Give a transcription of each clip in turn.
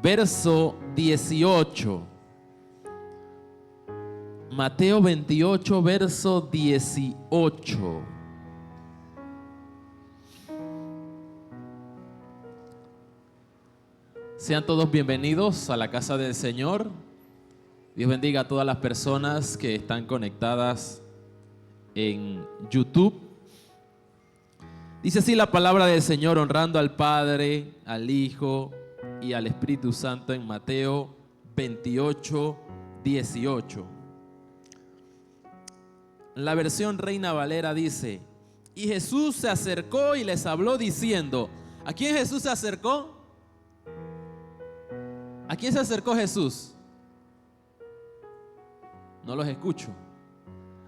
verso 18. Mateo 28, verso 18. Sean todos bienvenidos a la casa del Señor. Dios bendiga a todas las personas que están conectadas en YouTube. Dice así la palabra del Señor, honrando al Padre, al Hijo y al Espíritu Santo en Mateo 28, 18. La versión Reina Valera dice: y Jesús se acercó y les habló diciendo. ¿A quién Jesús se acercó? ¿A quién se acercó Jesús? No los escucho.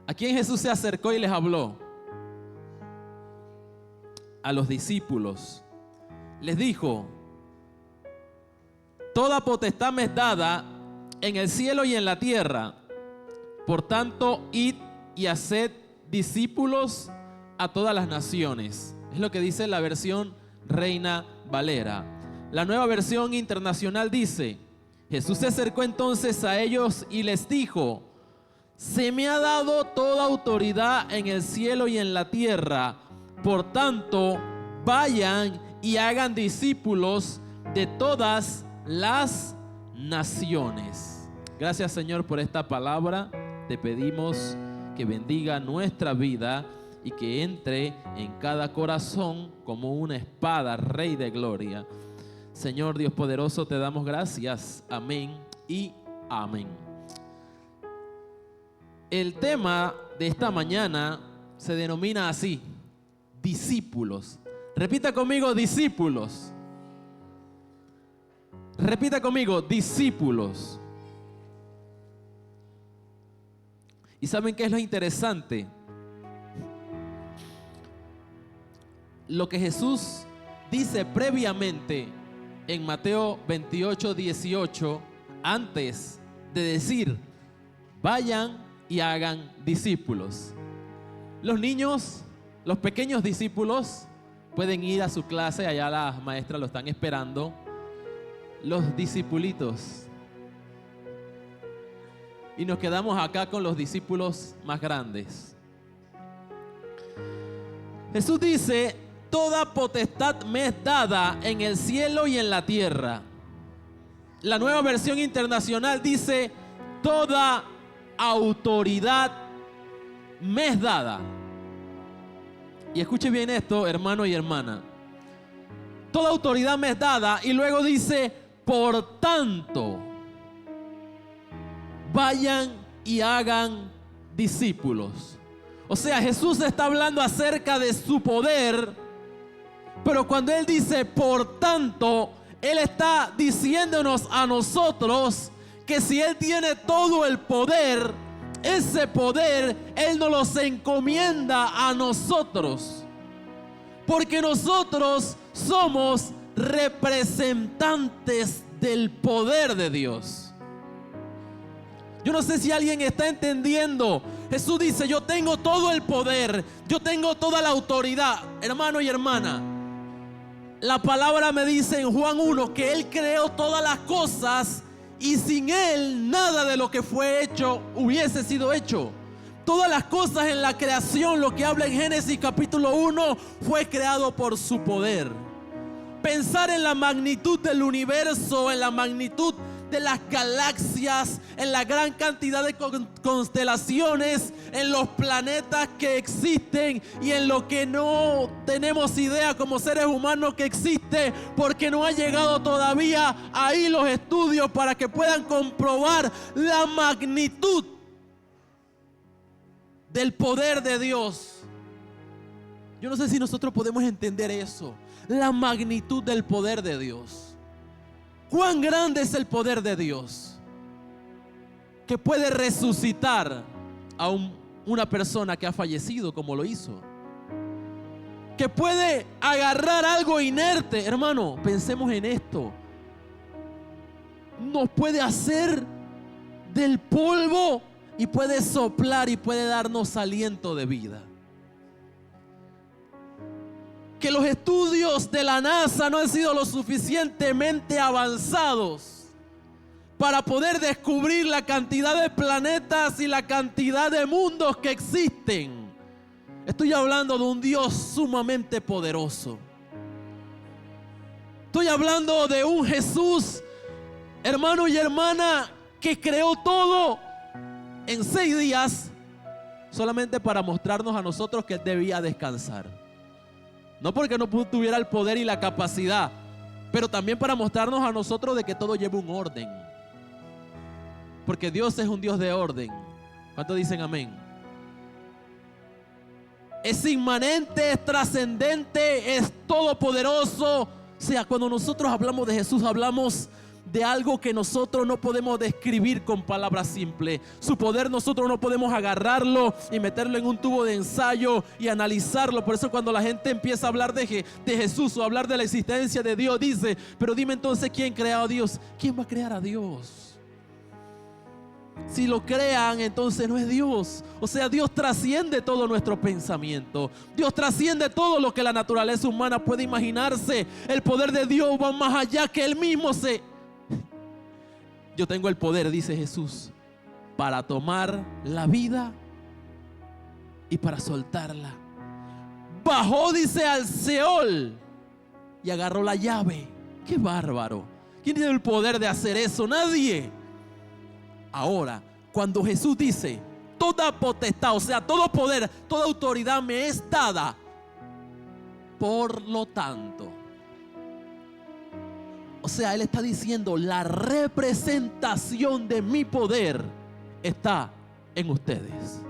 ¿A quién Jesús se acercó y les habló? A los discípulos. Les dijo: toda potestad me es dada en el cielo y en la tierra. Por tanto, id y haced discípulos a todas las naciones. Es lo que dice la versión Reina Valera. La Nueva Versión Internacional dice: Jesús se acercó entonces a ellos y les dijo: se me ha dado toda autoridad en el cielo y en la tierra. Por tanto, vayan y hagan discípulos de todas las naciones. Gracias, Señor, por esta palabra. Te pedimos que bendiga nuestra vida y que entre en cada corazón como una espada, Rey de gloria. Señor Dios poderoso, te damos gracias. Amén y amén. El tema de esta mañana se denomina así: discípulos. Repita conmigo: discípulos. Repita conmigo: discípulos. ¿Y saben qué es lo interesante? Lo que Jesús dice previamente en Mateo 28, 18, antes de decir: vayan y hagan discípulos. Los niños, los pequeños discípulos, pueden ir a su clase, allá las maestras lo están esperando. Los discipulitos. Y nos quedamos acá con los discípulos más grandes. Jesús dice: toda potestad me es dada en el cielo y en la tierra. La Nueva Versión Internacional dice: toda autoridad me es dada. Y escuche bien esto, hermano y hermana. Toda autoridad me es dada, y luego dice: por tanto, vayan y hagan discípulos. O sea, Jesús está hablando acerca de su poder, pero cuando Él dice por tanto, Él está diciéndonos a nosotros que si Él tiene todo el poder, ese poder Él nos los encomienda a nosotros, porque nosotros somos representantes del poder de Dios. Yo no sé si alguien está entendiendo. Jesús dice: yo tengo todo el poder, yo tengo toda la autoridad. Hermano y hermana, la palabra me dice en Juan 1 que Él creó todas las cosas y sin Él nada de lo que fue hecho hubiese sido hecho. Todas las cosas en la creación, lo que habla en Génesis capítulo 1, fue creado por su poder. Pensar en la magnitud del universo, en la magnitud de las galaxias, en la gran cantidad de constelaciones, en los planetas que existen y en lo que no tenemos idea como seres humanos que existe, porque no ha llegado todavía ahí los estudios para que puedan comprobar la magnitud del poder de Dios. Yo no sé si nosotros podemos entender eso, la magnitud del poder de Dios. ¿Cuán grande es el poder de Dios? Que puede resucitar a una persona que ha fallecido como lo hizo. Que puede agarrar algo inerte. Hermano, pensemos en esto. Nos puede hacer del polvo y puede soplar y puede darnos aliento de vida. que los estudios de la NASA no han sido lo suficientemente avanzados para poder descubrir la cantidad de planetas y la cantidad de mundos que existen. Estoy hablando de un Dios sumamente poderoso. Estoy hablando de un Jesús, hermano y hermana, que creó todo en 6 días solamente para mostrarnos a nosotros que Él debía descansar. No porque no tuviera el poder y la capacidad, pero también para mostrarnos a nosotros de que todo lleva un orden. Porque Dios es un Dios de orden. ¿Cuántos dicen amén? Es inmanente, es trascendente, es todopoderoso. O sea, cuando nosotros hablamos de Jesús, hablamos de algo que nosotros no podemos describir con palabras simples. Su poder nosotros no podemos agarrarlo y meterlo en un tubo de ensayo y analizarlo. Por eso cuando la gente empieza a hablar de Jesús o hablar de la existencia de Dios, dice: pero dime entonces, ¿quién creó a Dios? ¿Quién va a crear a Dios? Si lo crean, entonces no es Dios. O sea, Dios trasciende todo nuestro pensamiento. Dios trasciende todo lo que la naturaleza humana puede imaginarse. El poder de Dios va más allá que Él mismo. Yo tengo el poder, dice Jesús, para tomar la vida y para soltarla. Bajó, dice, al Seol y agarró la llave. ¡Qué bárbaro! ¿Quién tiene el poder de hacer eso? Nadie. Ahora, cuando Jesús dice: toda potestad, o sea, todo poder, toda autoridad me es dada, por lo tanto, o sea, Él está diciendo: la representación de mi poder está en ustedes.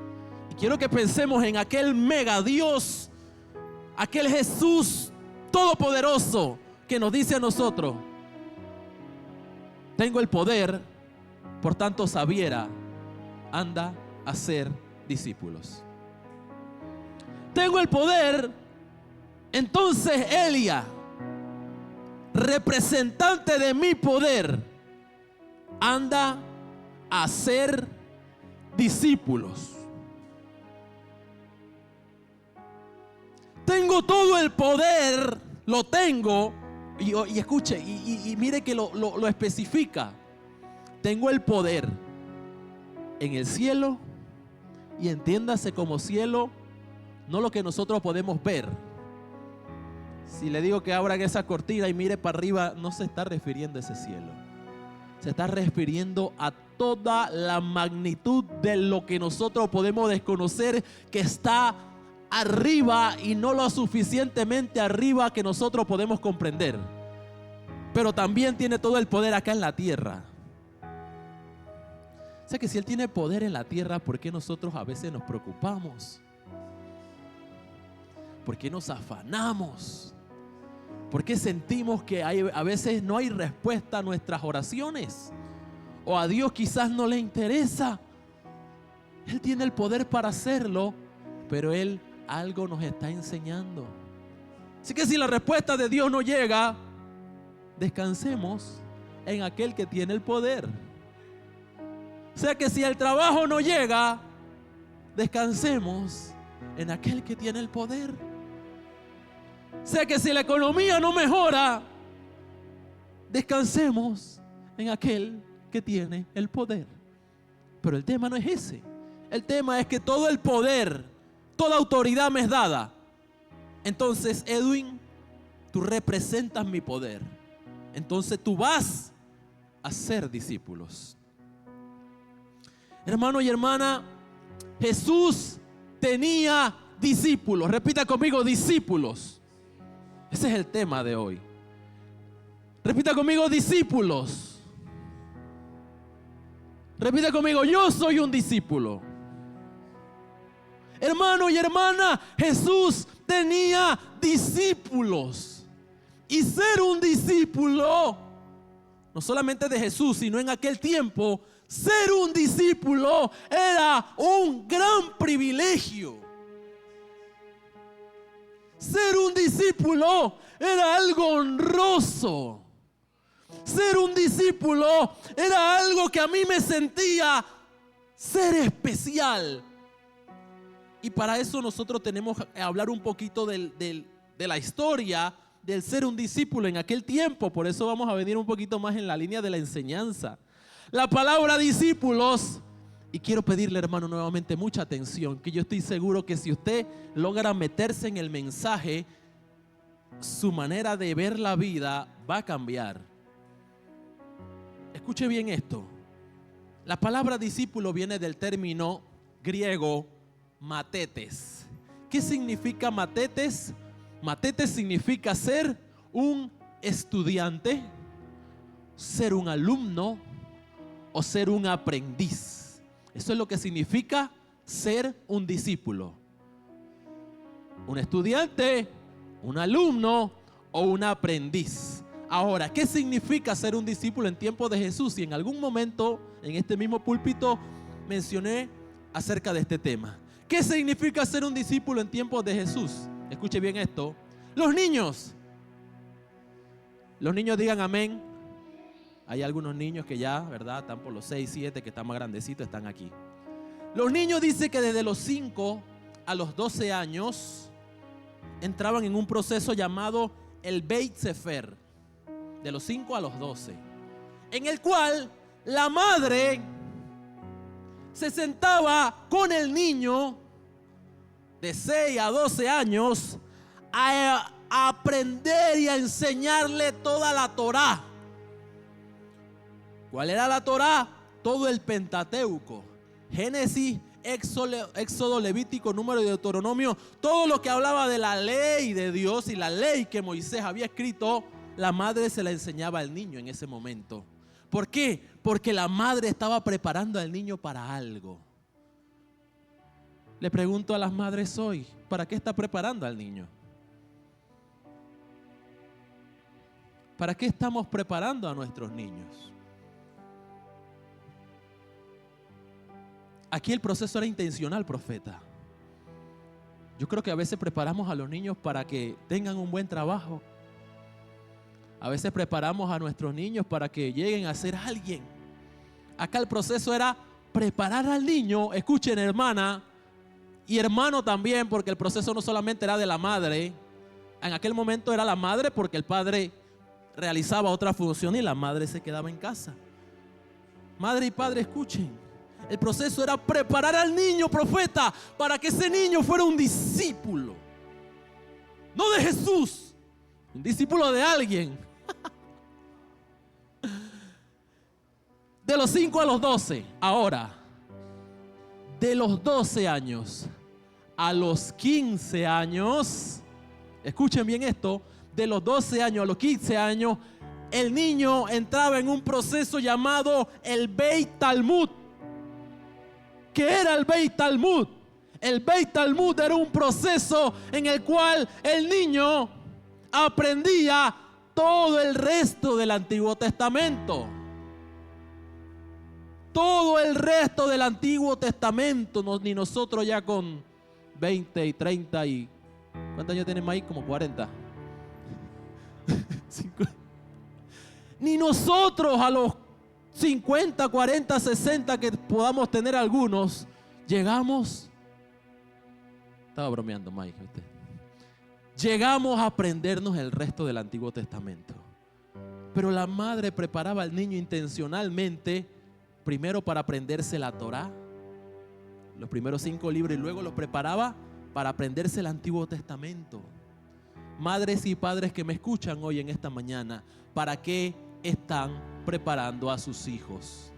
Y quiero que pensemos en aquel mega Dios, aquel Jesús todopoderoso que nos dice a nosotros: tengo el poder, por tanto, Sabiera, anda a ser discípulos. Tengo el poder, entonces Elia, representante de mi poder, anda a ser discípulos. Tengo todo el poder, lo tengo, y escuche, y mire que lo especifica. Tengo el poder en el cielo, y entiéndase como cielo, no lo que nosotros podemos ver. Si le digo que abran esa cortina y mire para arriba, no se está refiriendo a ese cielo. Se está refiriendo a toda la magnitud de lo que nosotros podemos desconocer, que está arriba y no lo suficientemente arriba que nosotros podemos comprender. Pero también tiene todo el poder acá en la tierra. O sea que si Él tiene poder en la tierra, ¿por qué nosotros a veces nos preocupamos? ¿Por qué nos afanamos? ¿Por qué sentimos que a veces no hay respuesta a nuestras oraciones? O a Dios quizás no le interesa. Él tiene el poder para hacerlo, pero Él algo nos está enseñando. Así que si la respuesta de Dios no llega, descansemos en aquel que tiene el poder. O sea que si el trabajo no llega, descansemos en aquel que tiene el poder. O sea que si la economía no mejora, descansemos en aquel que tiene el poder. Pero el tema no es ese. El tema es que todo el poder, toda autoridad me es dada. Entonces, Edwin, tú representas mi poder. Entonces tú vas a ser discípulos. Hermano y hermana, Jesús tenía discípulos. Repita conmigo: discípulos. Ese es el tema de hoy. Repita conmigo: discípulos. Repita conmigo: yo soy un discípulo. Hermano y hermana, Jesús tenía discípulos. Y ser un discípulo, no solamente de Jesús, sino en aquel tiempo, ser un discípulo era un gran privilegio. Ser un discípulo era algo honroso. Ser un discípulo era algo que a mí me sentía ser especial. Y para eso nosotros tenemos que hablar un poquito del de la historia del ser un discípulo en aquel tiempo. Por eso vamos a venir un poquito más en la línea de la enseñanza. La palabra discípulos, y quiero pedirle, hermano, nuevamente mucha atención, que yo estoy seguro que si usted logra meterse en el mensaje, su manera de ver la vida va a cambiar. Escuche bien esto. La palabra discípulo viene del término griego matetes. ¿Qué significa matetes? Matetes significa ser un estudiante, ser un alumno o ser un aprendiz. Eso es lo que significa ser un discípulo. Un estudiante, un alumno o un aprendiz. Ahora, ¿qué significa ser un discípulo en tiempos de Jesús? Y en algún momento en este mismo púlpito mencioné acerca de este tema. ¿Qué significa ser un discípulo en tiempos de Jesús? Escuche bien esto. Los niños digan amén. Hay algunos niños que ya, ¿verdad? Están por los 6, 7, que están más grandecitos, están aquí. Los niños dicen que desde los 5 a los 12 años entraban en un proceso llamado el Beit Sefer, de los 5 a los 12, en el cual la madre se sentaba con el niño de 6 a 12 años a aprender y a enseñarle toda la Torá. ¿Cuál era la Torá? Todo el Pentateuco, Génesis, Éxodo, Levítico, Número y Deuteronomio. Todo lo que hablaba de la ley de Dios y la ley que Moisés había escrito, la madre se la enseñaba al niño en ese momento. ¿Por qué? Porque la madre estaba preparando al niño para algo. Le pregunto a las madres hoy, ¿para qué está preparando al niño? ¿Para qué estamos preparando a nuestros niños? Aquí el proceso era intencional, profeta. Yo creo que a veces preparamos a los niños para que tengan un buen trabajo. A veces preparamos a nuestros niños para que lleguen a ser alguien. Acá el proceso era preparar al niño. Escuchen, hermana y hermano también, porque el proceso no solamente era de la madre. En aquel momento era la madre porque el padre realizaba otra función y la madre se quedaba en casa. Madre y padre, escuchen. El proceso era preparar al niño, profeta, para que ese niño fuera un discípulo. No de Jesús, un discípulo de alguien. De los 5 a los 12. Ahora, de los 12 años a los 15 años, escuchen bien esto, de los 12 años a los 15 años, el niño entraba en un proceso llamado el Beit Talmud. ¿Qué era el Beit Talmud? El Beit Talmud era un proceso en el cual el niño aprendía todo el resto del Antiguo Testamento. Todo el resto del Antiguo Testamento. Ni nosotros ya con 20 y 30 y... ¿cuántos años tenemos ahí? Como 40. Ni nosotros a los 50, 40, 60 que podamos tener algunos, llegamos. Estaba bromeando, Mike. Llegamos a aprendernos el resto del Antiguo Testamento. Pero la madre preparaba al niño intencionalmente, primero para aprenderse la Torá, los primeros 5 libros, y luego lo preparaba para aprenderse el Antiguo Testamento. Madres y padres que me escuchan hoy en esta mañana, ¿para qué están preparando a sus hijos?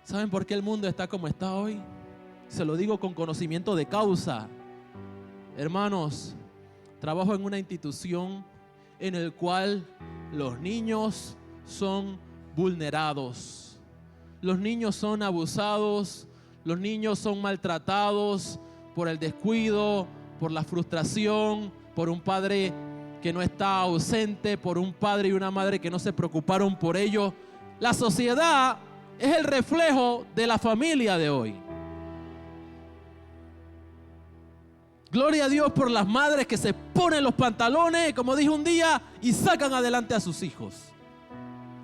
¿Saben por qué el mundo está como está hoy? Se lo digo con conocimiento de causa. Hermanos, trabajo en una institución en el cual los niños son vulnerados. Los niños son abusados, los niños son maltratados por el descuido, por la frustración, por un padre que no está ausente, por un padre y una madre que no se preocuparon por ellos. La sociedad es el reflejo de la familia de hoy. Gloria a Dios por las madres que se ponen los pantalones, como dije un día, y sacan adelante a sus hijos.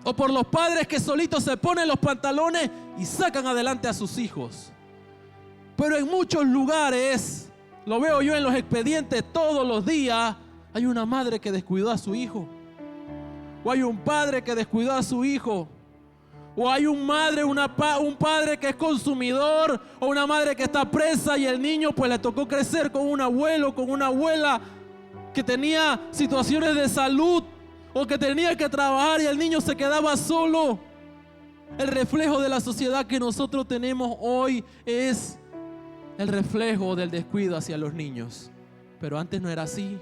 O por los padres que solitos se ponen los pantalones y sacan adelante a sus hijos. Pero en muchos lugares lo veo yo en los expedientes todos los días. Hay una madre que descuidó a su hijo, o hay un padre que descuidó a su hijo, o hay un padre que es consumidor, o una madre que está presa y el niño pues le tocó crecer con un abuelo, con una abuela que tenía situaciones de salud o que tenía que trabajar y el niño se quedaba solo. El reflejo de la sociedad que nosotros tenemos hoy es el reflejo del descuido hacia los niños. Pero antes no era así.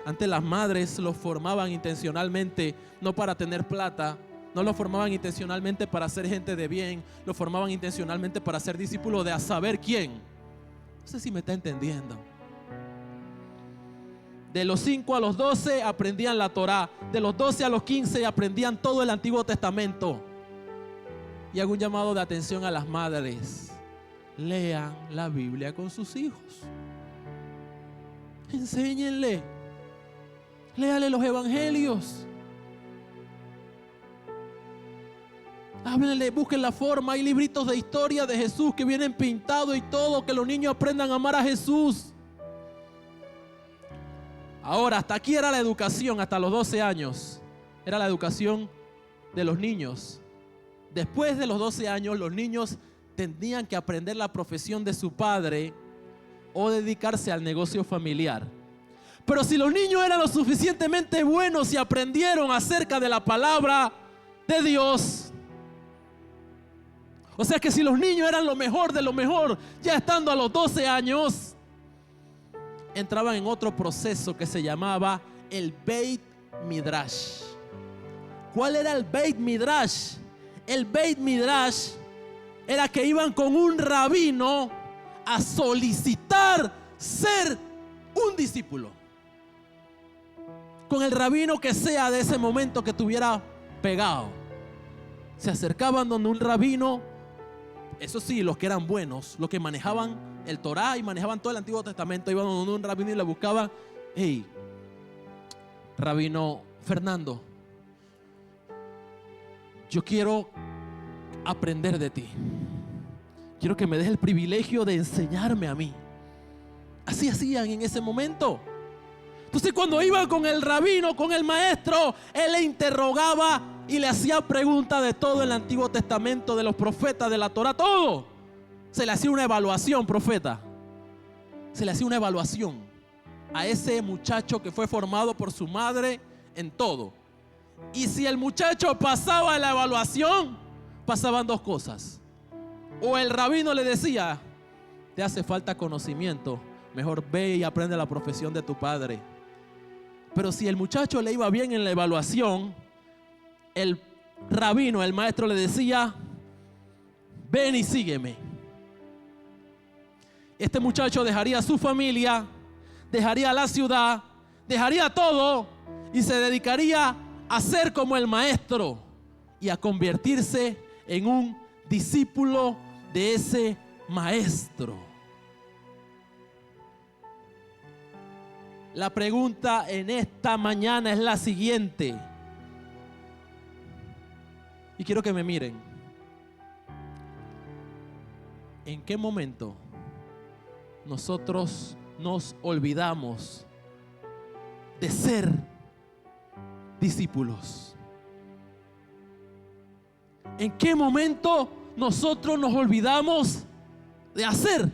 Antes las madres los formaban intencionalmente, no para tener plata, no los formaban intencionalmente para ser gente de bien, los formaban intencionalmente para ser discípulos de a saber quién. No sé si me está entendiendo. De los 5 a los 12 aprendían la Torá, de los 12 a los 15 aprendían todo el Antiguo Testamento. Y hago un llamado de atención a las madres: lean la Biblia con sus hijos, enséñenle, léale los evangelios, háblenle, busquen la forma. Hay libritos de historia de Jesús que vienen pintados y todo, que los niños aprendan a amar a Jesús. Ahora, hasta aquí era la educación, hasta los 12 años era la educación de los niños. Después de los 12 años, los niños tenían que aprender la profesión de su padre o dedicarse al negocio familiar. Pero si los niños eran lo suficientemente buenos y aprendieron acerca de la palabra de Dios, o sea que si los niños eran lo mejor de lo mejor, ya estando a los 12 años, entraban en otro proceso que se llamaba el Beit Midrash. ¿Cuál era el Beit Midrash? El Beit Midrash era que iban con un rabino a solicitar ser un discípulo. Con el rabino que sea de ese momento que estuviera pegado. Se acercaban donde un rabino, eso sí, los que eran buenos, los que manejaban el Torá y manejaban todo el Antiguo Testamento, iban donde un rabino y le buscaban: hey, Rabino Fernando, yo quiero aprender de ti. Quiero que me des el privilegio de enseñarme a mí. Así hacían en ese momento. Entonces, cuando iban con el rabino, con el maestro, él le interrogaba y le hacía preguntas de todo el Antiguo Testamento, de los profetas, de la Torá, todo. Se le hacía una evaluación, profeta. Se le hacía una evaluación a ese muchacho que fue formado por su madre en todo. Y si el muchacho pasaba la evaluación, pasaban dos cosas. O el rabino le decía: te hace falta conocimiento, mejor ve y aprende la profesión de tu padre. Pero si el muchacho le iba bien en la evaluación, el rabino, el maestro, le decía: ven y sígueme. Este muchacho dejaría a su familia, dejaría la ciudad, dejaría todo y se dedicaría a ser como el maestro y a convertirse en un discípulo de ese maestro. La pregunta en esta mañana es la siguiente, y quiero que me miren. ¿En qué momento nosotros nos olvidamos de ser discípulos? ¿En qué momento nosotros nos olvidamos de hacer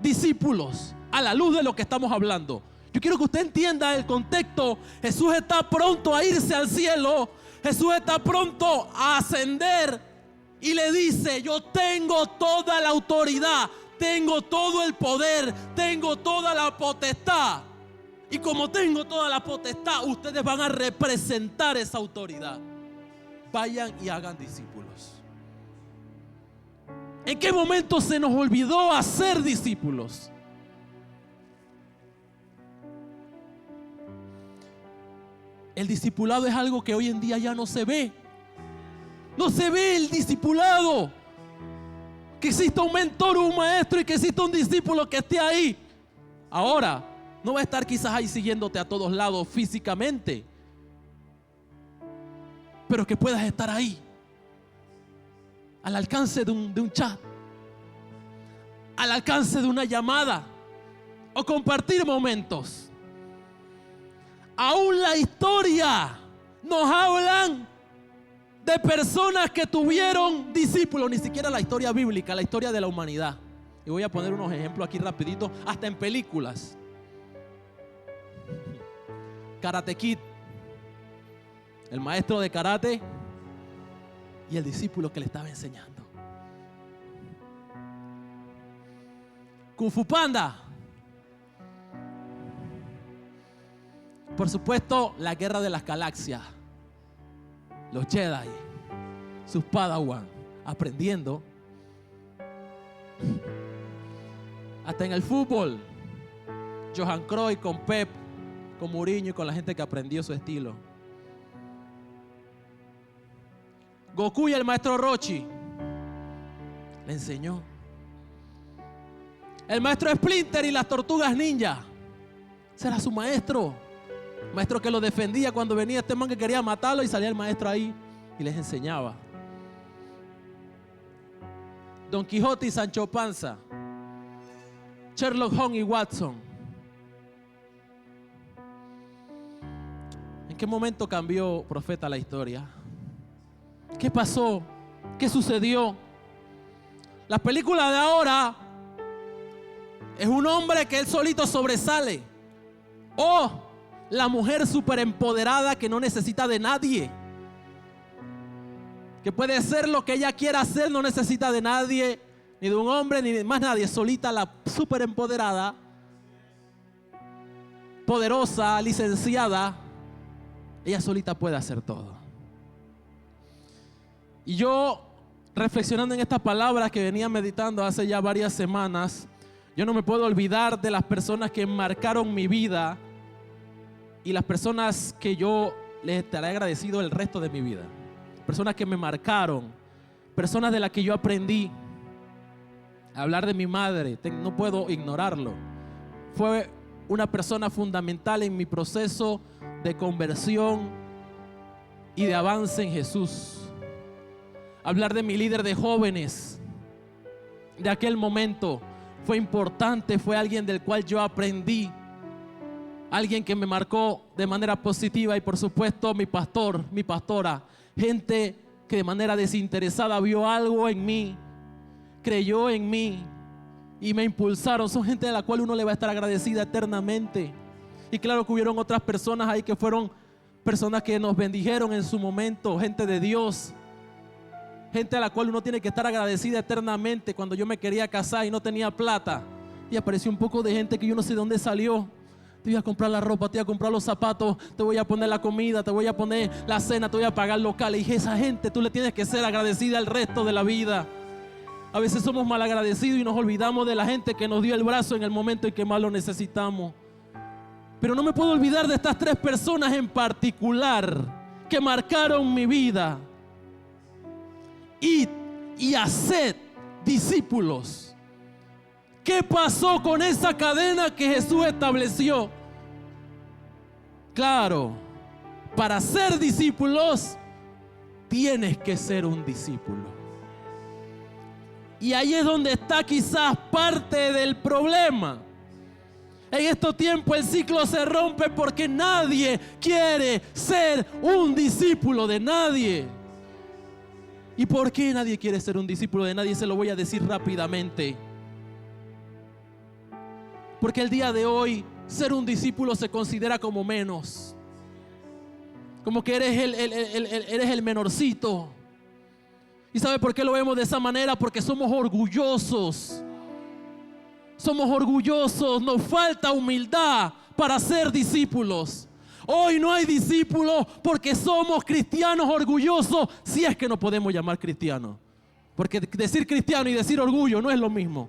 discípulos a la luz de lo que estamos hablando? Yo quiero que usted entienda el contexto. Jesús está pronto a irse al cielo. Jesús está pronto a ascender y le dice: yo tengo toda la autoridad, tengo todo el poder, tengo toda la potestad. Y como tengo toda la potestad, ustedes van a representar esa autoridad. Vayan y hagan discípulos. ¿En qué momento se nos olvidó hacer discípulos? El discipulado es algo que hoy en día ya no se ve. No se ve el discipulado. Que exista un mentor o un maestro y que exista un discípulo que esté ahí. Ahora, no va a estar quizás ahí siguiéndote a todos lados físicamente, pero que puedas estar ahí, al alcance de un chat, al alcance de una llamada, o compartir momentos. Aún la historia nos hablan de personas que tuvieron discípulos, ni siquiera la historia bíblica, la historia de la humanidad. Y voy a poner unos ejemplos aquí rapidito, hasta en películas. Karate Kid, el maestro de karate y el discípulo que le estaba enseñando. Kung Fu Panda. Por supuesto, la guerra de las galaxias. Los Jedi, sus Padawan, aprendiendo. Hasta en el fútbol, Johan Cruyff con Pep, con Mourinho y con la gente que aprendió su estilo. Goku y el maestro Roshi le enseñó. El maestro Splinter y las tortugas ninja, ese era su maestro. Maestro que lo defendía cuando venía este man que quería matarlo y salía el maestro ahí y les enseñaba. Don Quijote y Sancho Panza, Sherlock Holmes y Watson. ¿En qué momento cambió, profeta, la historia? ¿Qué pasó? ¿Qué sucedió? Las películas de ahora es un hombre que él solito sobresale, o la mujer súper empoderada que no necesita de nadie, que puede hacer lo que ella quiera hacer, no necesita de nadie, ni de un hombre, ni de más nadie. Solita, la súper empoderada, poderosa, licenciada, ella solita puede hacer todo. Y yo, reflexionando en estas palabras que venía meditando hace ya varias semanas, yo no me puedo olvidar de las personas que marcaron mi vida y las personas que yo les estaré agradecido el resto de mi vida. Personas que me marcaron, personas de las que yo aprendí. Hablar de mi madre, no puedo ignorarlo. Fue una persona fundamental en mi proceso de conversión y de avance en Jesús. Hablar de mi líder de jóvenes de aquel momento fue importante, fue alguien del cual yo aprendí, alguien que me marcó de manera positiva. Y por supuesto mi pastor, mi pastora, gente que de manera desinteresada vio algo en mí, creyó en mí y me impulsaron. Son gente de la cual uno le va a estar agradecida eternamente. Y claro que hubieron otras personas ahí que fueron personas que nos bendijeron en su momento, gente de Dios, gente a la cual uno tiene que estar agradecida eternamente. Cuando yo me quería casar y no tenía plata, y apareció un poco de gente que yo no sé de dónde salió. Te voy a comprar la ropa, te voy a comprar los zapatos, te voy a poner la comida, te voy a poner la cena, te voy a pagar local. Y dije, esa gente tú le tienes que ser agradecida el resto de la vida. A veces somos malagradecidos y nos olvidamos de la gente que nos dio el brazo en el momento en que más lo necesitamos. Pero no me puedo olvidar de estas tres personas en particular que marcaron mi vida. Id y haced discípulos. ¿Qué pasó con esa cadena que Jesús estableció? Claro, para ser discípulos tienes que ser un discípulo. Y ahí es donde está quizás parte del problema. En estos tiempos el ciclo se rompe porque nadie quiere ser un discípulo de nadie. ¿Y por qué nadie quiere ser un discípulo de nadie? Se lo voy a decir rápidamente. Porque el día de hoy ser un discípulo se considera como menos. Como que eres el menorcito. ¿Y sabe por qué lo vemos de esa manera? Porque somos orgullosos. Somos orgullosos. Nos falta humildad para ser discípulos. Hoy no hay discípulos porque somos cristianos orgullosos, si es que nos podemos llamar cristianos. Porque decir cristiano y decir orgullo no es lo mismo.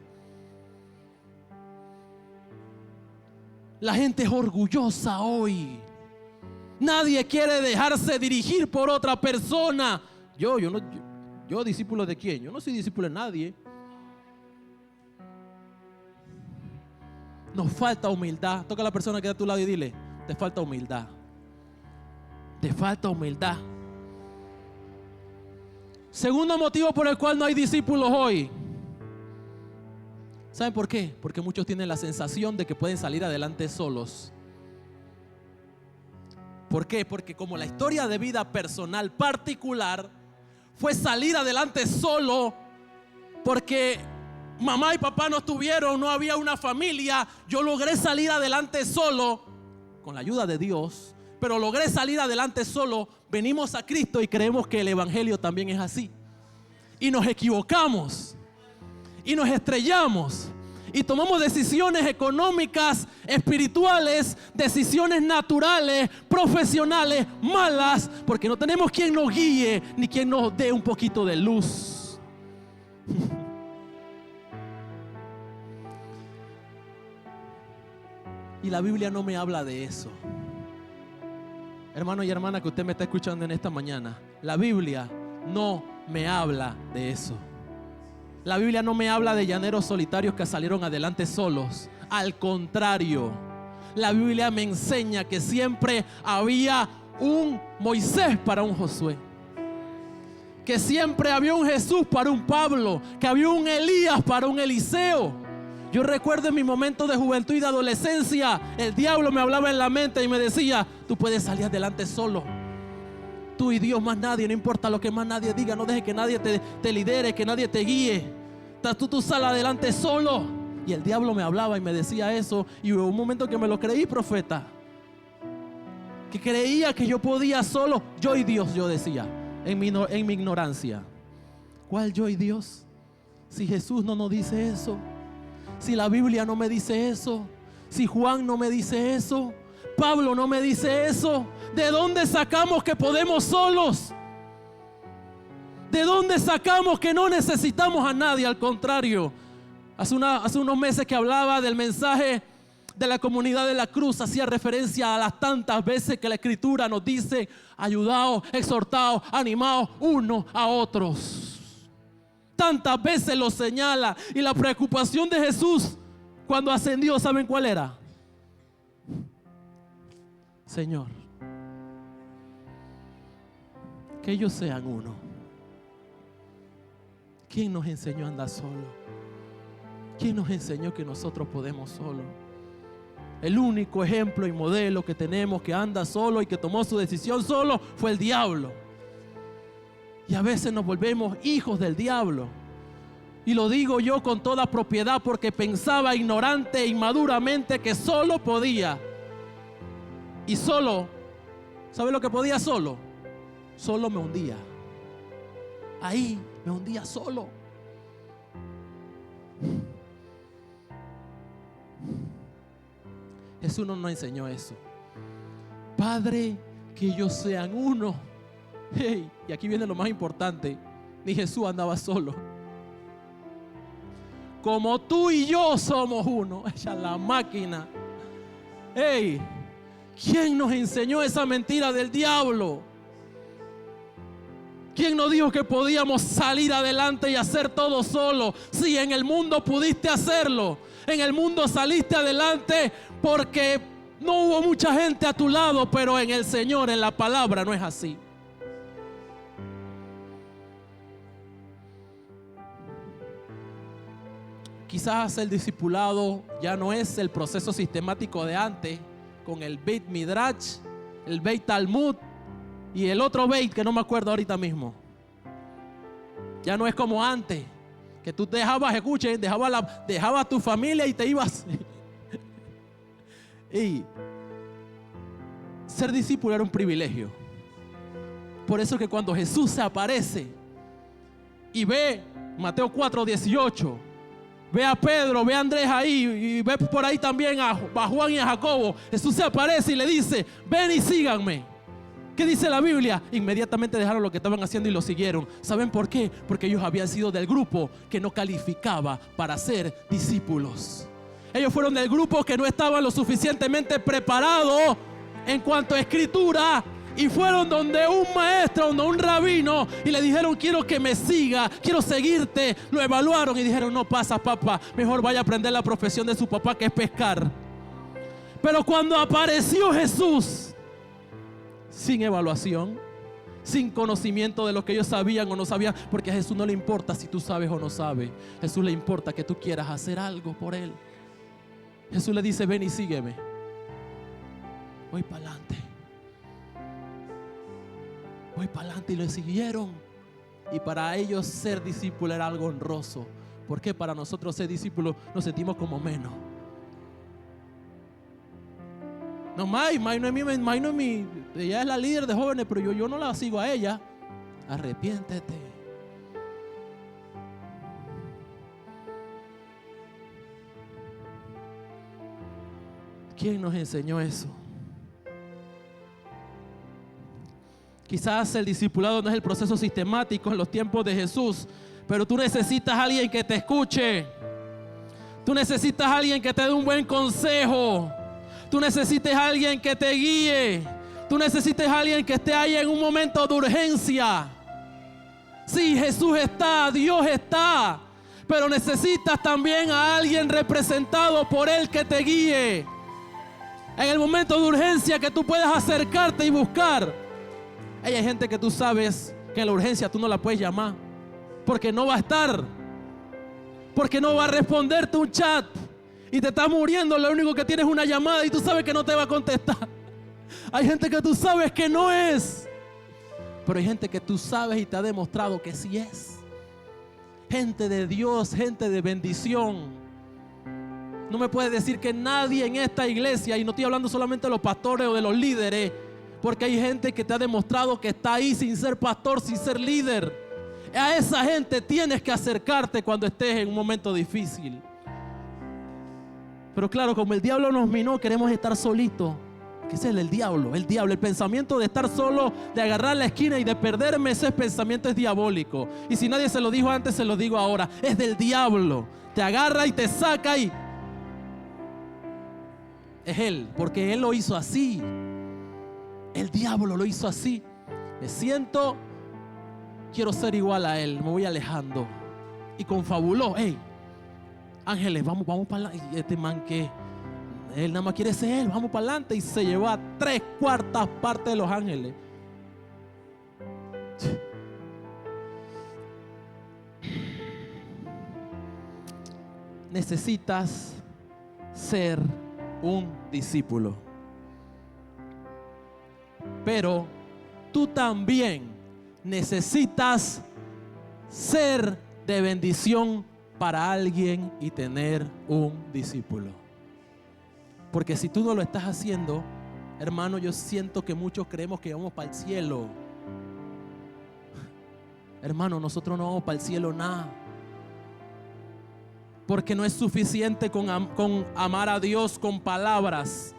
La gente es orgullosa hoy. Nadie quiere dejarse dirigir por otra persona. Yo discípulo de quién? Yo no soy discípulo de nadie. Nos falta humildad. Toca a la persona que está a tu lado y dile, te falta humildad. Te falta humildad. Segundo motivo por el cual no hay discípulos hoy. ¿Saben por qué? Porque muchos tienen la sensación de que pueden salir adelante solos. ¿Por qué? Porque como la historia de vida personal particular fue salir adelante solo, porque mamá y papá no estuvieron, no había una familia, yo logré salir adelante solo, con la ayuda de Dios, pero logré salir adelante solo. Venimos a Cristo y creemos que el evangelio también es así. Y nos equivocamos, y nos estrellamos, y tomamos decisiones económicas, espirituales, decisiones naturales, profesionales, malas, porque no tenemos quien nos guíe, ni quien nos dé un poquito de luz. Y la Biblia no me habla de eso. Hermano y hermana que usted me está escuchando en esta mañana, la Biblia no me habla de eso. La Biblia no me habla de llaneros solitarios que salieron adelante solos. Al contrario, la Biblia me enseña que siempre había un Moisés para un Josué, que siempre había un Jesús para un Pablo, que había un Elías para un Eliseo. Yo recuerdo en mi momento de juventud y de adolescencia, el diablo me hablaba en la mente y me decía: tú puedes salir adelante solo, tú y Dios, más nadie, no importa lo que más nadie diga, no dejes que nadie te lidere, que nadie te guíe, tú sal adelante solo. Y el diablo me hablaba y me decía eso, y hubo un momento que me lo creí, profeta, que creía que yo podía solo, yo y Dios, yo decía, en mi ignorancia. ¿Cuál yo y Dios? Si Jesús no nos dice eso, si la Biblia no me dice eso, si Juan no me dice eso, Pablo no me dice eso, ¿de dónde sacamos que podemos solos? ¿De dónde sacamos que no necesitamos a nadie? Al contrario, hace unos meses que hablaba del mensaje de la comunidad de la cruz, hacía referencia a las tantas veces que la Escritura nos dice: ayudaos, exhortaos, animaos unos a otros. Tantas veces lo señala. Y la preocupación de Jesús cuando ascendió, ¿saben cuál era? Señor, que ellos sean uno. ¿Quién nos enseñó a andar solo? ¿Quién nos enseñó que nosotros podemos solo? El único ejemplo y modelo que tenemos que anda solo y que tomó su decisión solo fue el diablo. Y a veces nos volvemos hijos del diablo. Y lo digo yo con toda propiedad, porque pensaba ignorante e inmaduramente que solo podía. Y solo, ¿sabe lo que podía solo? Solo me hundía. Ahí me hundía solo. Jesús no nos enseñó eso. Padre, que ellos sean uno. Hey, y aquí viene lo más importante. Ni Jesús andaba solo. Como tú y yo somos uno. Ella la máquina. Hey, ¿quién nos enseñó esa mentira del diablo? ¿Quién nos dijo que podíamos salir adelante y hacer todo solo? Si en el mundo pudiste hacerlo, en el mundo saliste adelante porque no hubo mucha gente a tu lado, pero en el Señor, en la palabra, no es así. Quizás el discipulado ya no es el proceso sistemático de antes, con el Beit Midrash, el Beit Talmud y el otro Beit que no me acuerdo ahorita mismo. Ya no es como antes, que tú dejabas, escuchen, dejabas tu familia y te ibas. Y ser discípulo era un privilegio. Por eso que cuando Jesús se aparece y ve Mateo 4:18, ve a Pedro, ve a Andrés ahí, y ve por ahí también a Juan y a Jacobo, Jesús se aparece y le dice: ven y síganme. ¿Qué dice la Biblia? Inmediatamente dejaron lo que estaban haciendo y lo siguieron. ¿Saben por qué? Porque ellos habían sido del grupo que no calificaba para ser discípulos. Ellos fueron del grupo que no estaban lo suficientemente preparados en cuanto a escritura, y fueron donde un maestro, donde un rabino, y le dijeron: quiero que me siga, quiero seguirte. Lo evaluaron y dijeron: no pasa, papá, mejor vaya a aprender la profesión de su papá, que es pescar. Pero cuando apareció Jesús, sin evaluación, sin conocimiento de lo que ellos sabían o no sabían, porque a Jesús no le importa si tú sabes o no sabes. A Jesús le importa que tú quieras hacer algo por Él. Jesús le dice: ven y sígueme. Voy para adelante. Voy para adelante, y lo siguieron. Y para ellos ser discípulo era algo honroso. Porque para nosotros ser discípulos nos sentimos como menos. No, May no es mi, ella es la líder de jóvenes, pero yo no la sigo a ella. Arrepiéntete. ¿Quién nos enseñó eso? Quizás el discipulado no es el proceso sistemático en los tiempos de Jesús, pero tú necesitas a alguien que te escuche. Tú necesitas a alguien que te dé un buen consejo. Tú necesitas a alguien que te guíe. Tú necesitas a alguien que esté ahí en un momento de urgencia. Sí, Jesús está, Dios está, pero necesitas también a alguien representado por Él que te guíe. En el momento de urgencia que tú puedas acercarte y buscar. Hay gente que tú sabes que en la urgencia tú no la puedes llamar, porque no va a estar, porque no va a responderte un chat, y te estás muriendo, lo único que tienes es una llamada y tú sabes que no te va a contestar. Hay gente que tú sabes que no es, pero hay gente que tú sabes y te ha demostrado que sí es. Gente de Dios, gente de bendición. No me puedes decir que nadie en esta iglesia, y no estoy hablando solamente de los pastores o de los líderes, porque hay gente que te ha demostrado que está ahí sin ser pastor, sin ser líder. A esa gente tienes que acercarte cuando estés en un momento difícil. Pero claro, como el diablo nos minó, queremos estar solitos. ¿Qué es el diablo? El pensamiento de estar solo, de agarrar la esquina y de perderme, ese pensamiento es diabólico. Y si nadie se lo dijo antes, se lo digo ahora. Es del diablo. Te agarra y te saca y... es él, porque él lo hizo así. El diablo lo hizo así. Me siento, quiero ser igual a él, me voy alejando. Y confabuló: hey, ángeles, vamos para adelante. Y este man que él nada más quiere ser él, vamos para adelante. Y se llevó a 3/4 partes de los ángeles. Necesitas ser un discípulo, pero tú también necesitas ser de bendición para alguien y tener un discípulo. Porque si tú no lo estás haciendo, hermano, yo siento que muchos creemos que vamos para el cielo. Hermano, nosotros no vamos para el cielo nada. Porque no es suficiente con amar a Dios con palabras.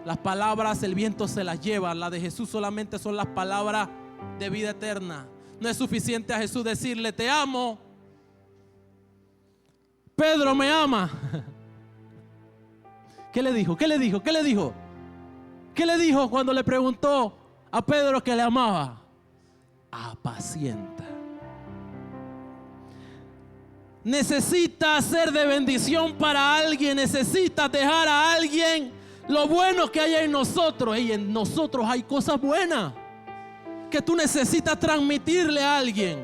Las palabras el viento se las lleva. Las de Jesús solamente son las palabras de vida eterna. No es suficiente a Jesús decirle: te amo. Pedro me ama. ¿Qué le dijo? ¿Qué le dijo? ¿Qué le dijo? ¿Qué le dijo cuando le preguntó a Pedro que le amaba? Apacienta. Necesitas ser de bendición para alguien. Necesitas dejar a alguien lo bueno que hay en nosotros. Y en nosotros hay cosas buenas que tú necesitas transmitirle a alguien.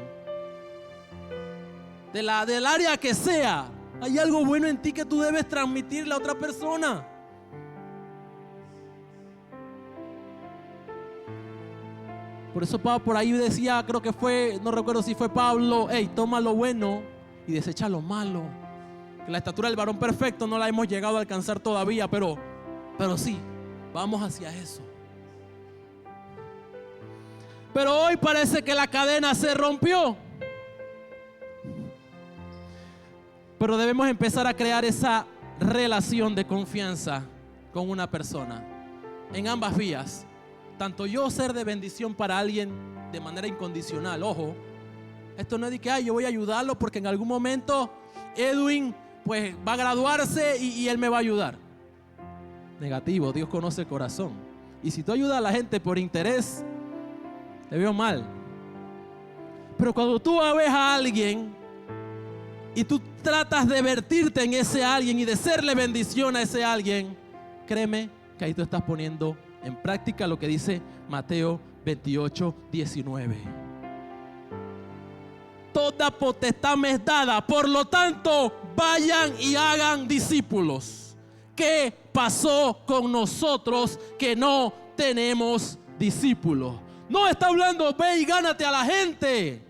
Del área que sea. Hay algo bueno en ti que tú debes transmitirle a otra persona. Por eso Pablo por ahí decía, creo que fue, no recuerdo si fue Pablo: hey, toma lo bueno y desecha lo malo. Que la estatura del varón perfecto no la hemos llegado a alcanzar todavía, pero sí, vamos hacia eso. Pero hoy parece que la cadena se rompió. Pero debemos empezar a crear esa relación de confianza con una persona en ambas vías. Tanto yo ser de bendición para alguien de manera incondicional. Ojo, esto no es de que yo voy a ayudarlo porque en algún momento Edwin pues va a graduarse y él me va a ayudar. Negativo, Dios conoce el corazón. Y si tú ayudas a la gente por interés, te veo mal. Pero cuando tú ves a alguien y tú tratas de vertirte en ese alguien y de serle bendición a ese alguien, créeme que ahí tú estás poniendo en práctica lo que dice Mateo 28, 19. Toda potestad me es dada, por lo tanto, vayan y hagan discípulos. ¿Qué pasó con nosotros que no tenemos discípulos? No está hablando, ve y gánate a la gente.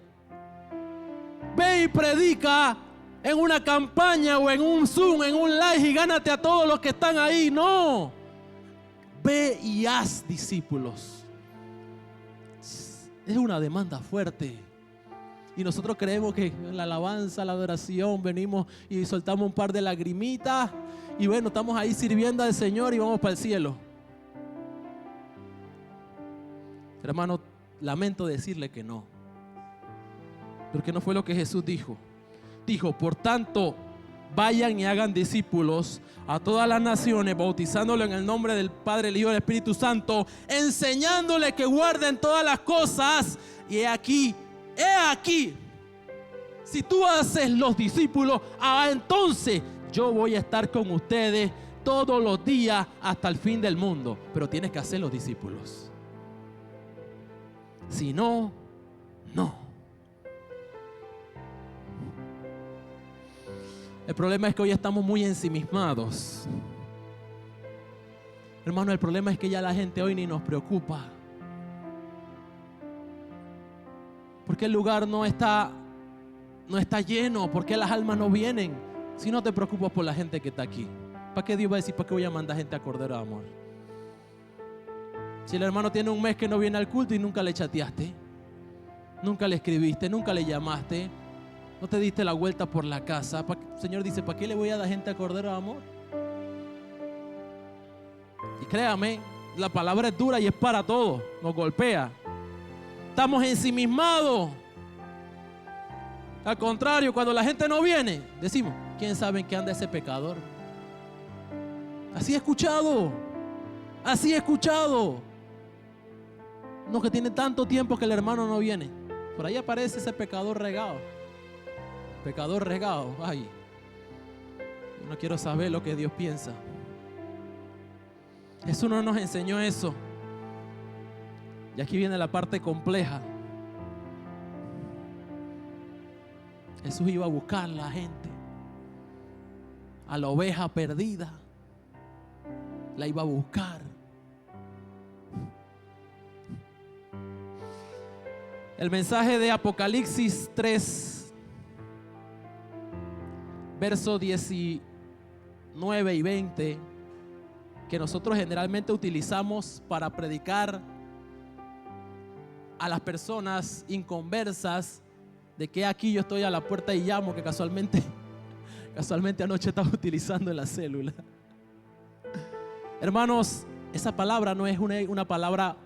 Ve y predica en una campaña o en un Zoom, en un live y gánate a todos los que están ahí. No. Ve y haz discípulos. Es una demanda fuerte. Y nosotros creemos que en la alabanza, la adoración, venimos y soltamos un par de lagrimitas. Y bueno, estamos ahí sirviendo al Señor y vamos para el cielo. Hermano, lamento decirle que no. Porque no fue lo que Jesús dijo. Dijo, por tanto, vayan y hagan discípulos a todas las naciones, bautizándolo en el nombre del Padre, el Hijo y el Espíritu Santo, enseñándole que guarden todas las cosas. Y he aquí, si tú haces los discípulos, entonces yo voy a estar con ustedes todos los días hasta el fin del mundo. Pero tienes que hacer los discípulos. Si no, no. El problema es que hoy estamos muy ensimismados. Hermano, el problema es que ya la gente hoy ni nos preocupa. Porque el lugar no está lleno. Porque las almas no vienen. Si no te preocupas por la gente que está aquí, ¿para qué Dios va a decir, para qué voy a mandar gente a Cordero de Amor? Si el hermano tiene un mes que no viene al culto y nunca le chateaste, nunca le escribiste, nunca le llamaste, no te diste la vuelta por la casa, el Señor dice, ¿para qué le voy a dar gente a Cordero de Amor? Y créame, la palabra es dura y es para todos, nos golpea. Estamos ensimismados. Al contrario, cuando la gente no viene, decimos, ¿quién sabe en qué anda ese pecador? Así he escuchado. No, que tiene tanto tiempo que el hermano no viene. Por ahí aparece ese pecador regado. Ay, yo no quiero saber lo que Dios piensa. Jesús no nos enseñó eso. Y aquí viene la parte compleja. Jesús iba a buscar a la gente, a la oveja perdida. La iba a buscar. El mensaje de Apocalipsis 3, versos 19 y 20, que nosotros generalmente utilizamos para predicar a las personas inconversas, de que aquí yo estoy a la puerta y llamo, que casualmente anoche estaba utilizando en la célula. Hermanos, esa palabra no es una palabra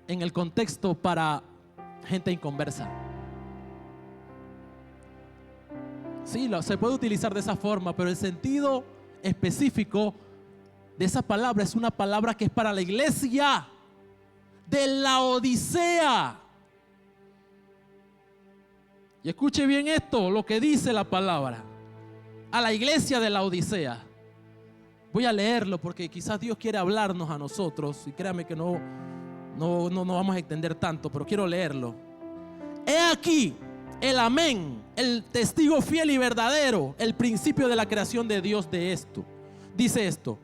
en el contexto para gente inconversa. Sí, se puede utilizar de esa forma, pero el sentido específico de esa palabra es una palabra que es para la iglesia de Laodicea. Y escuche bien esto, lo que dice la palabra. A la iglesia de Laodicea. Voy a leerlo porque quizás Dios quiere hablarnos a nosotros. Y créame que no vamos a entender tanto, pero quiero leerlo. He aquí el amén, el testigo fiel y verdadero, el principio de la creación de Dios de esto. Dice esto: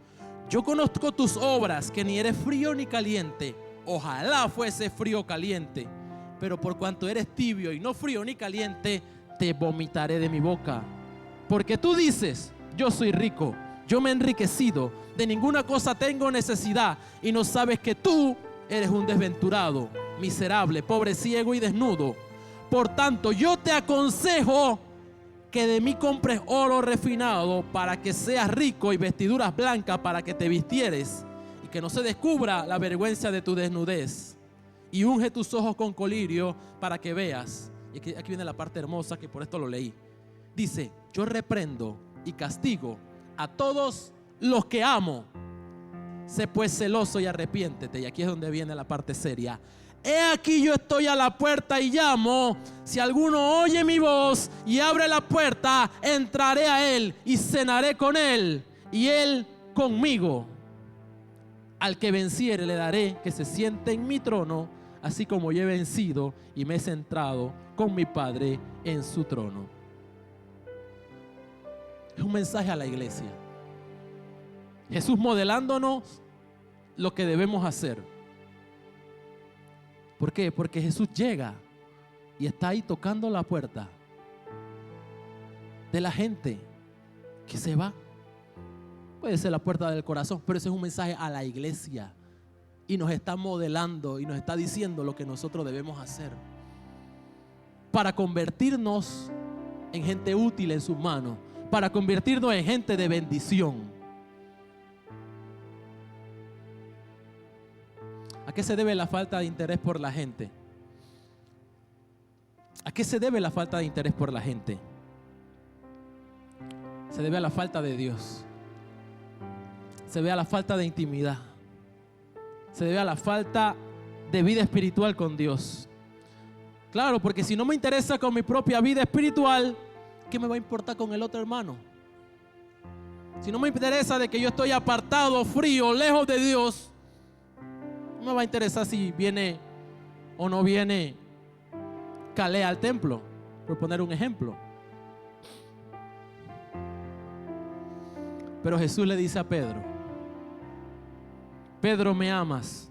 yo conozco tus obras, que ni eres frío ni caliente. Ojalá fuese frío o caliente. Pero por cuanto eres tibio y no frío ni caliente, te vomitaré de mi boca. Porque tú dices, yo soy rico, yo me he enriquecido, de ninguna cosa tengo necesidad, y no sabes que tú eres un desventurado, miserable, pobre, ciego y desnudo. Por tanto, yo te aconsejo que de mí compres oro refinado para que seas rico, y vestiduras blancas para que te vistieres, y que no se descubra la vergüenza de tu desnudez. Y unge tus ojos con colirio para que veas. Y aquí viene la parte hermosa, que por esto lo leí. Dice, yo reprendo y castigo a todos los que amo. Sé pues celoso y arrepiéntete. Y aquí es donde viene la parte seria. He aquí yo estoy a la puerta y llamo. Si alguno oye mi voz y abre la puerta, entraré a él y cenaré con él y él conmigo. Al que venciere le daré que se siente en mi trono, así como yo he vencido y me he sentado con mi Padre en su trono. Es un mensaje a la iglesia. Jesús modelándonos lo que debemos hacer. ¿Por qué? Porque Jesús llega y está ahí tocando la puerta de la gente que se va. Puede ser la puerta del corazón, pero ese es un mensaje a la iglesia y nos está modelando y nos está diciendo lo que nosotros debemos hacer para convertirnos en gente útil en sus manos, para convertirnos en gente de bendición. ¿A qué se debe la falta de interés por la gente? ¿A qué se debe la falta de interés por la gente? Se debe a la falta de Dios. Se debe a la falta de intimidad. Se debe a la falta de vida espiritual con Dios. Claro, porque si no me interesa con mi propia vida espiritual, ¿qué me va a importar con el otro hermano? Si no me interesa de que yo estoy apartado, frío, lejos de Dios, no me va a interesar si viene o no viene Calé al templo, por poner un ejemplo. Pero Jesús le dice a Pedro: Pedro, ¿me amas?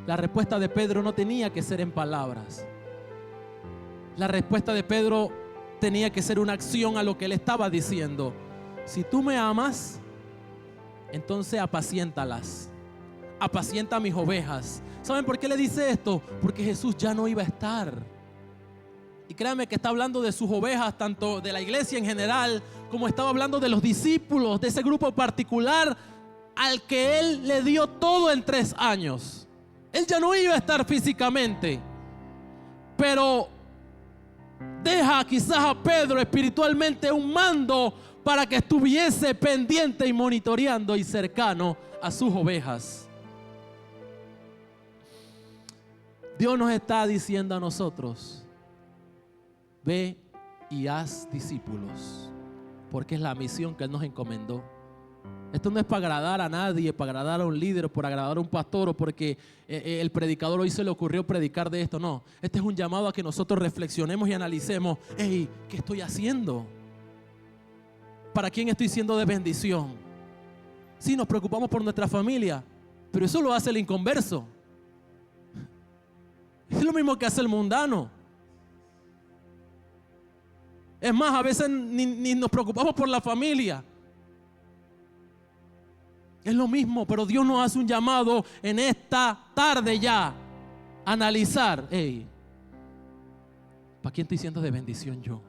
La respuesta de Pedro no tenía que ser en palabras. La respuesta de Pedro tenía que ser una acción a lo que él estaba diciendo. Si tú me amas, entonces apaciéntalas. Apacienta mis ovejas. ¿Saben por qué le dice esto? Porque Jesús ya no iba a estar. Y créanme que está hablando de sus ovejas, tanto de la iglesia en general, como estaba hablando de los discípulos, de ese grupo particular al que Él le dio todo en 3 años. Él ya no iba a estar físicamente, pero deja quizás a Pedro espiritualmente un mando para que estuviese pendiente y monitoreando y cercano a sus ovejas. Dios nos está diciendo a nosotros: ve y haz discípulos, porque es la misión que Él nos encomendó. Esto no es para agradar a nadie, para agradar a un líder, por agradar a un pastor o porque el predicador hoy se le ocurrió predicar de esto. No, este es un llamado a que nosotros reflexionemos y analicemos: hey, ¿qué estoy haciendo? ¿Para quién estoy siendo de bendición? Sí, nos preocupamos por nuestra familia, pero eso lo hace el inconverso. Es lo mismo que hace el mundano. Es más, a veces ni nos preocupamos por la familia. Es lo mismo, pero Dios nos hace un llamado en esta tarde ya a analizar: hey, ¿para quién estoy siendo de bendición yo?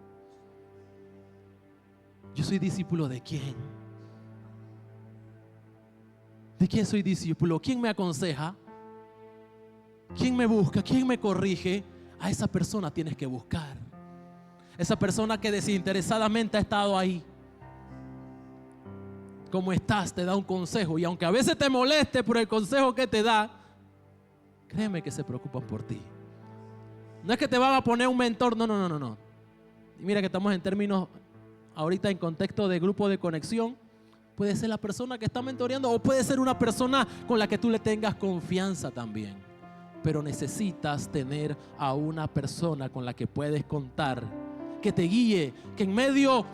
¿Yo soy discípulo de quién? ¿De quién soy discípulo? ¿Quién me aconseja? ¿Quién me busca? ¿Quién me corrige? A esa persona tienes que buscar. Esa persona que desinteresadamente ha estado ahí. ¿Cómo estás? Te da un consejo. Y aunque a veces te moleste por el consejo que te da, créeme que se preocupan por ti. No es que te van a poner un mentor. No. Y mira que estamos en términos ahorita en contexto de grupo de conexión. Puede ser la persona que está mentoreando o puede ser una persona con la que tú le tengas confianza también. Pero necesitas tener a una persona con la que puedes contar, que te guíe, que en medio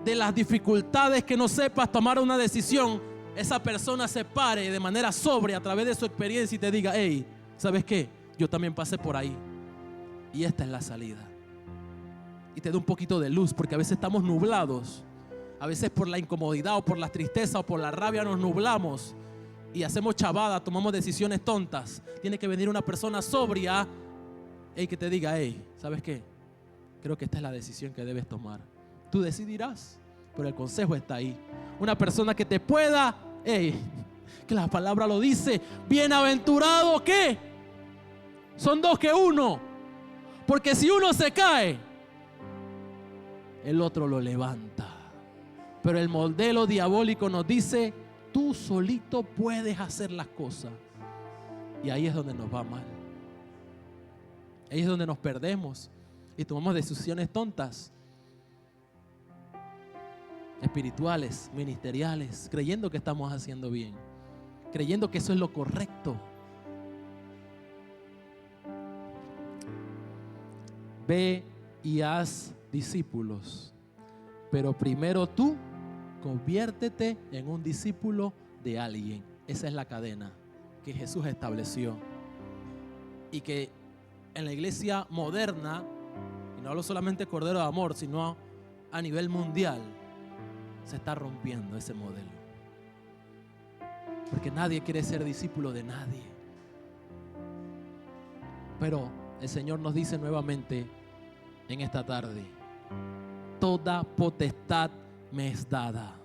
de las dificultades que no sepas tomar una decisión, esa persona se pare de manera sobria a través de su experiencia y te diga: hey, ¿sabes qué? Yo también pasé por ahí y esta es la salida. Y te da un poquito de luz, porque a veces estamos nublados. A veces por la incomodidad o por la tristeza o por la rabia nos nublamos y hacemos chavada, tomamos decisiones tontas. Tiene que venir una persona sobria y que te diga: hey, ¿sabes qué? Creo que esta es la decisión que debes tomar. Tú decidirás, pero el consejo está ahí. Una persona que te pueda, hey, que la palabra lo dice: bienaventurado, ¿qué? Son 2 que 1. Porque si uno se cae, el otro lo levanta. Pero el modelo diabólico nos dice: tú solito puedes hacer las cosas. Y ahí es donde nos va mal. Ahí es donde nos perdemos y tomamos decisiones tontas. espirituales, ministeriales, creyendo que estamos haciendo bien, creyendo que eso es lo correcto. Ve y haz discípulos, pero primero tú conviértete en un discípulo de alguien. Esa es la cadena que Jesús estableció y que en la iglesia moderna, y no hablo solamente Cordero de Amor, sino a nivel mundial, se está rompiendo ese modelo, porque nadie quiere ser discípulo de nadie. Pero el Señor nos dice nuevamente en esta tarde: toda potestad me es dada.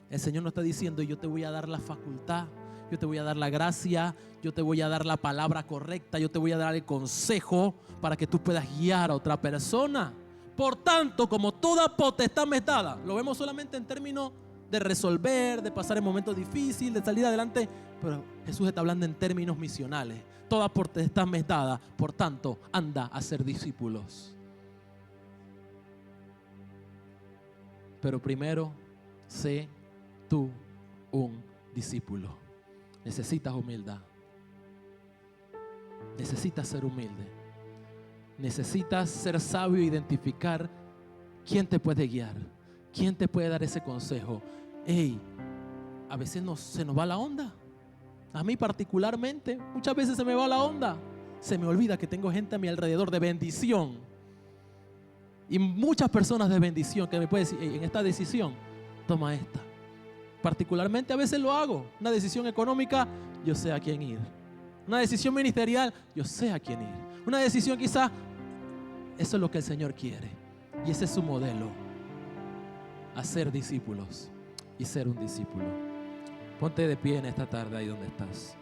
El Señor nos está diciendo: yo te voy a dar la facultad, yo te voy a dar la gracia, yo te voy a dar la palabra correcta, yo te voy a dar el consejo para que tú puedas guiar a otra persona. Por tanto, como toda potestad me es dada, lo vemos solamente en términos de resolver, de pasar en momentos difíciles, de salir adelante, pero Jesús está hablando en términos misionales. Toda potestad me es dada, por tanto, anda a ser discípulos. Pero primero, sé tú un discípulo. Necesitas humildad. Necesitas ser humilde. Necesitas ser sabio e identificar quién te puede guiar, quién te puede dar ese consejo. A veces se nos va la onda. A mí particularmente, muchas veces se me va la onda. Se me olvida que tengo gente a mi alrededor de bendición. Y muchas personas de bendición que me pueden decir: en esta decisión, toma esta. Particularmente a veces lo hago. Una decisión económica, yo sé a quién ir. Una decisión ministerial, yo sé a quién ir. Una decisión quizás, eso es lo que el Señor quiere. Y ese es su modelo. Hacer discípulos y ser un discípulo. Ponte de pie en esta tarde ahí donde estás.